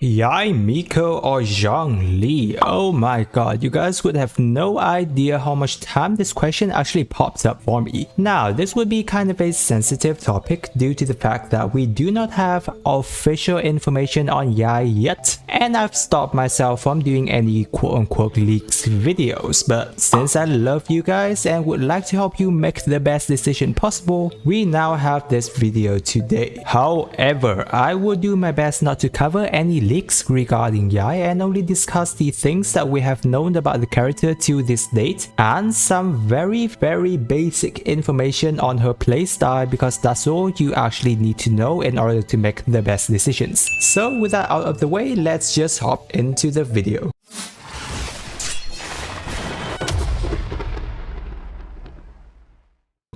Yae Miko or Zhongli? Oh my god, you guys would have no idea how much time this question actually pops up for me. Now, this would be kind of a sensitive topic due to the fact that we do not have official information on Yae yet, and I've stopped myself from doing any quote-unquote leaks videos. But since I love you guys and would like to help you make the best decision possible, we now have this video today. However, I will do my best not to cover any leaks regarding Yae and only discuss the things that we have known about the character to this date and some very basic information on her playstyle, because that's all you actually need to know in order to make the best decisions. So with that out of the way, let's just hop into the video.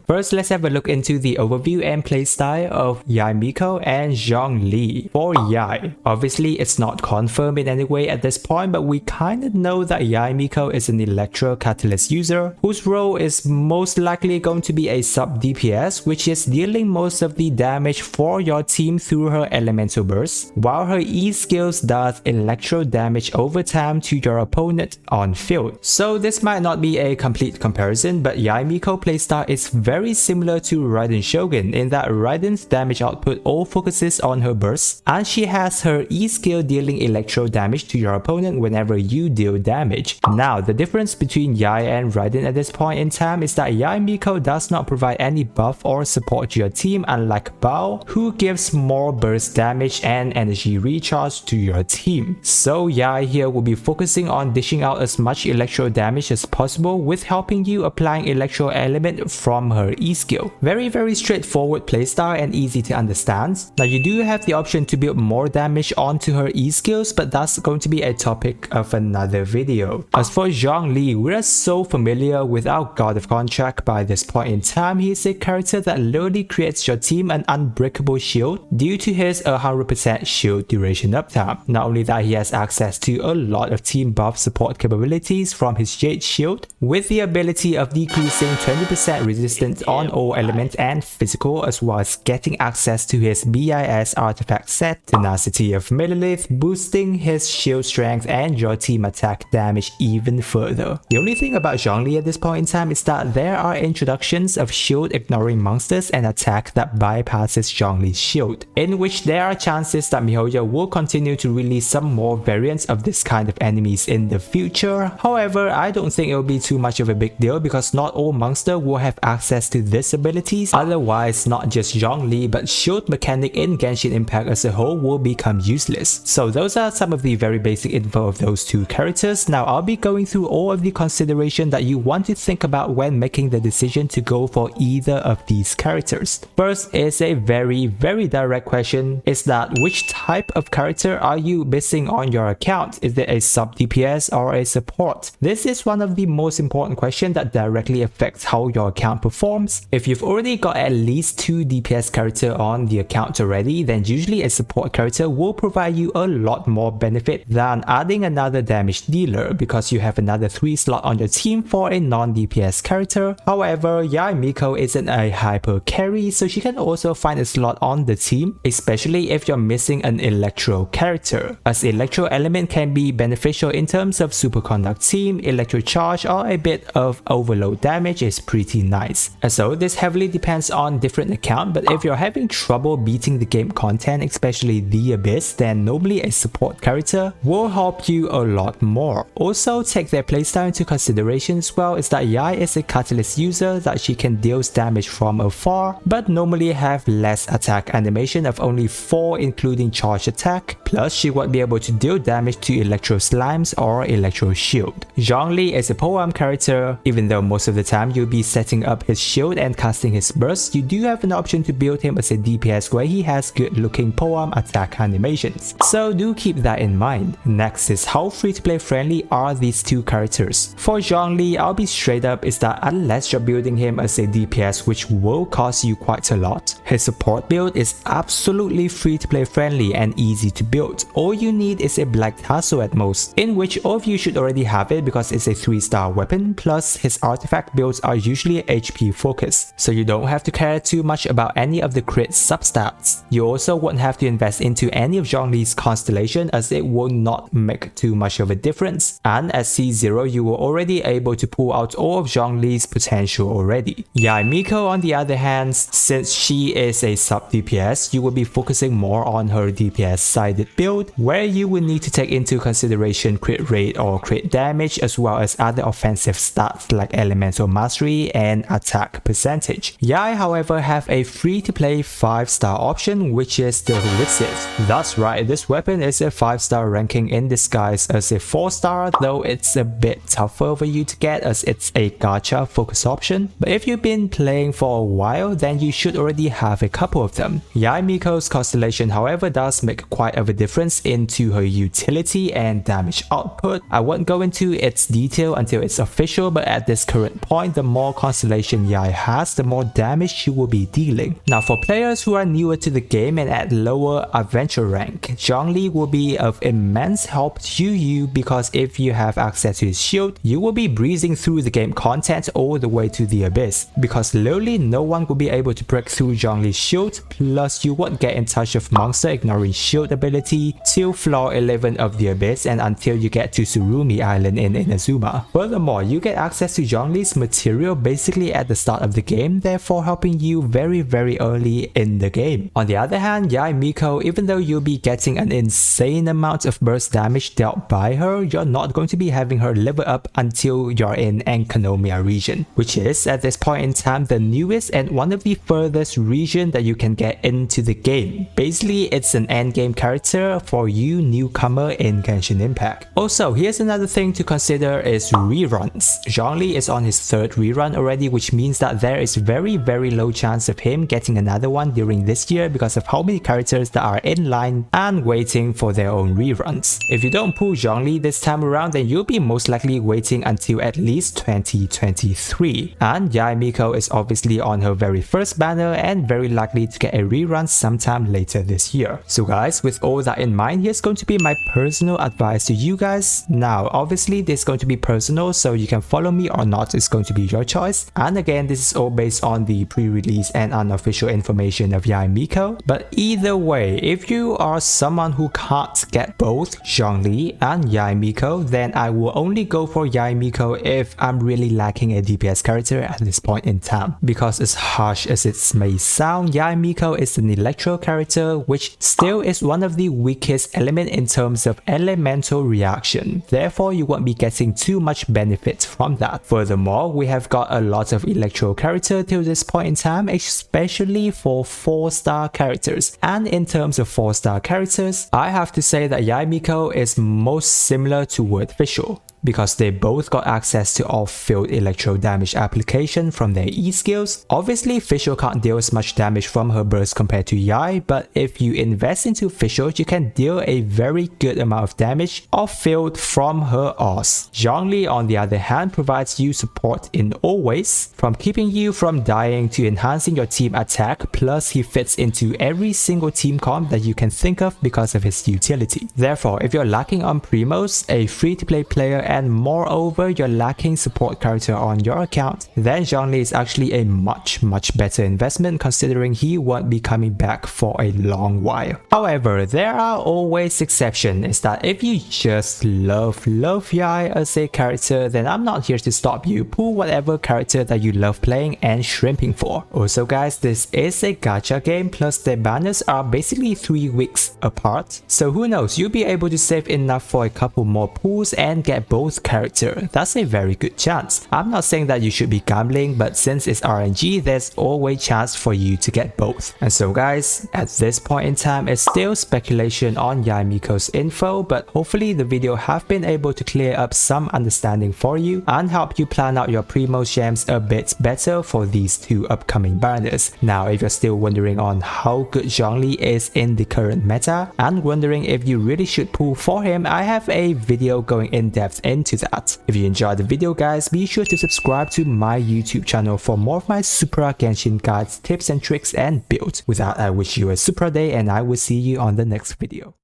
First, let's have a look into the overview and playstyle of Yae Miko and Zhongli. For Yae, obviously it's not confirmed in any way at this point, but we kinda know that Yae Miko is an Electro Catalyst user whose role is most likely going to be a sub DPS, which is dealing most of the damage for your team through her elemental burst, while her E skills does electro damage over time to your opponent on field. So this might not be a complete comparison, but Yae Miko playstyle is very similar to Raiden Shogun in that Raiden's damage output all focuses on her bursts, and she has her E skill dealing electro damage to your opponent whenever you deal damage. Now, the difference between Yae and Raiden at this point in time is that Yae Miko does not provide any buff or support to your team, unlike Bao, who gives more burst damage and energy recharge to your team. So Yae here will be focusing on dishing out as much electro damage as possible with helping you applying electro element from her E skill. Very straightforward playstyle and easy to understand. Now, you do have the option to build more damage onto her E skills, but that's going to be a topic of another video. As for Zhongli, we are so familiar with our God of Contract by this point in time. He is a character that literally creates your team an unbreakable shield due to his 100% shield duration uptime. Not only that, he has access to a lot of team buff support capabilities from his Jade shield, with the ability of decreasing 20% resistance on all elements and physical, as well as getting access to his BIS artifact set, Tenacity of Millilith, boosting his shield strength and your team attack damage even further. The only thing about Zhongli at this point in time is that there are introductions of shield ignoring monsters and attack that bypasses Zhongli's shield, in which there are chances that MiHoYo will continue to release some more variants of this kind of enemies in the future. However, I don't think it will be too much of a big deal because not all monsters will have access to this abilities, otherwise not just Zhongli but shield mechanic in Genshin Impact as a whole will become useless. So those are some of the very basic info of those two characters. Now I'll be going through all of the consideration that you want to think about when making the decision to go for either of these characters. First is a very direct question, is that which type of character are you missing on your account? Is it a sub DPS or a support? This is one of the most important questions that directly affects how your account performs. If you've already got at least 2 DPS character on the account already, then usually a support character will provide you a lot more benefit than adding another damage dealer, because you have another 3 slot on your team for a non-DPS character. However, Yae Miko isn't a hyper carry, so she can also find a slot on the team, especially if you're missing an electro character, as electro element can be beneficial in terms of superconduct team, electro charge, or a bit of overload damage is pretty nice. So this heavily depends on different account, but if you're having trouble beating the game content, especially the Abyss, then normally a support character will help you a lot more. Also, take their playstyle into consideration as well, is that Yae is a catalyst user that she can deal damage from afar, but normally have less attack animation of only 4 including charge attack, plus she won't be able to deal damage to electro slimes or electro shield. Zhongli is a poem character. Even though most of the time you'll be setting up his shield and casting his burst, you do have an option to build him as a DPS where he has good looking poem attack animations. So do keep that in mind. Next is how free to play friendly are these two characters. For Zhongli, I'll be straight up, is that unless you're building him as a DPS, which will cost you quite a lot, his support build is absolutely free to play friendly and easy to build. All you need is a black tassel at most, in which all of you should already have it because it's a 3-star weapon, plus his artifact builds are usually HP focus, so you don't have to care too much about any of the crit substats. You also won't have to invest into any of Zhongli's constellation as it will not make too much of a difference, and at C0 you were already able to pull out all of Zhongli's potential already. Yae Miko on the other hand, since she is a sub DPS, you will be focusing more on her DPS sided build, where you will need to take into consideration crit rate or crit damage as well as other offensive stats like elemental mastery and attack percentage. Yae however have a free to play 5-star option, which is the Receive. That's right, this weapon is a 5-star ranking in disguise as a 4-star, though it's a bit tougher for you to get as it's a gacha focus option. But if you've been playing for a while, then you should already have a couple of them. Yae Miko's constellation however does make quite of a difference into her utility and damage output. I won't go into its detail until it's official, but at this current point, the more constellation Yae has, the more damage she will be dealing. Now for players who are newer to the game and at lower adventure rank, Zhongli will be of immense help to you because if you have access to his shield, you will be breezing through the game content all the way to the abyss, because literally no one will be able to break through Zhongli's shield, plus you won't get in touch with monster ignoring shield ability till floor 11 of the abyss and until you get to Tsurumi Island in Inazuma. Furthermore, you get access to Zhongli's material basically at the start of the game, therefore helping you very early in the game. On the other hand, Yae Miko, even though you'll be getting an insane amount of burst damage dealt by her, you're not going to be having her level up until you're in Enkanomiya region, which is at this point in time the newest and one of the furthest region that you can get into the game. Basically, it's an endgame character for you newcomer in Genshin Impact. Also, here's another thing to consider is reruns. Zhongli is on his 3rd rerun already, which means that there is very low chance of him getting another one during this year because of how many characters that are in line and waiting for their own reruns. If you don't pull Zhongli this time around, then you'll be most likely waiting until at least 2023. And Yae Miko is obviously on her very first banner and very likely to get a rerun sometime later this year. So guys, with all that in mind, here's going to be my personal advice to you guys. Now obviously this is going to be personal, so you can follow me or not, it's going to be your choice. And again, this is all based on the pre-release and unofficial information of Yae Miko. But either way, if you are someone who can't get both Zhongli and Yae Miko, then I will only go for Yae Miko if I'm really lacking a DPS character at this point in time. Because as harsh as it may sound, Yae Miko is an electro character, which still is one of the weakest element in terms of elemental reaction. Therefore, you won't be getting too much benefit from that. Furthermore, we have got a lot of electro character till this point in time, especially for 4-star characters. And in terms of 4-star characters, I have to say that Yae Miko is most similar to Word Visual, because they both got access to off-field electro damage application from their E skills. Obviously, Fischl can't deal as much damage from her burst compared to Yae, but if you invest into Fischl, you can deal a very good amount of damage off-field from her Oz. Zhongli, on the other hand, provides you support in all ways, from keeping you from dying to enhancing your team attack, plus he fits into every single team comp that you can think of because of his utility. Therefore, if you're lacking on Primos, a free-to-play player, and moreover you're lacking support character on your account, then Zhongli is actually a much better investment considering he won't be coming back for a long while. However, there are always exceptions, is that if you just love Yae as a character, then I'm not here to stop you. Pull whatever character that you love playing and shrimping for. Also guys, this is a gacha game, plus the banners are basically 3 weeks apart, so who knows, you'll be able to save enough for a couple more pulls and get both character. That's a very good chance. I'm not saying that you should be gambling, but since it's RNG, there's always chance for you to get both. And so guys, at this point in time, it's still speculation on Yae Miko's info, but hopefully the video have been able to clear up some understanding for you and help you plan out your Primo gems a bit better for these 2 upcoming banners. Now, if you're still wondering on how good Zhongli is in the current meta and wondering if you really should pull for him, I have a video going in depth into that. If you enjoyed the video guys, be sure to subscribe to my YouTube channel for more of my Supera Genshin guides, tips and tricks and builds. With that, I wish you a super day and I will see you on the next video.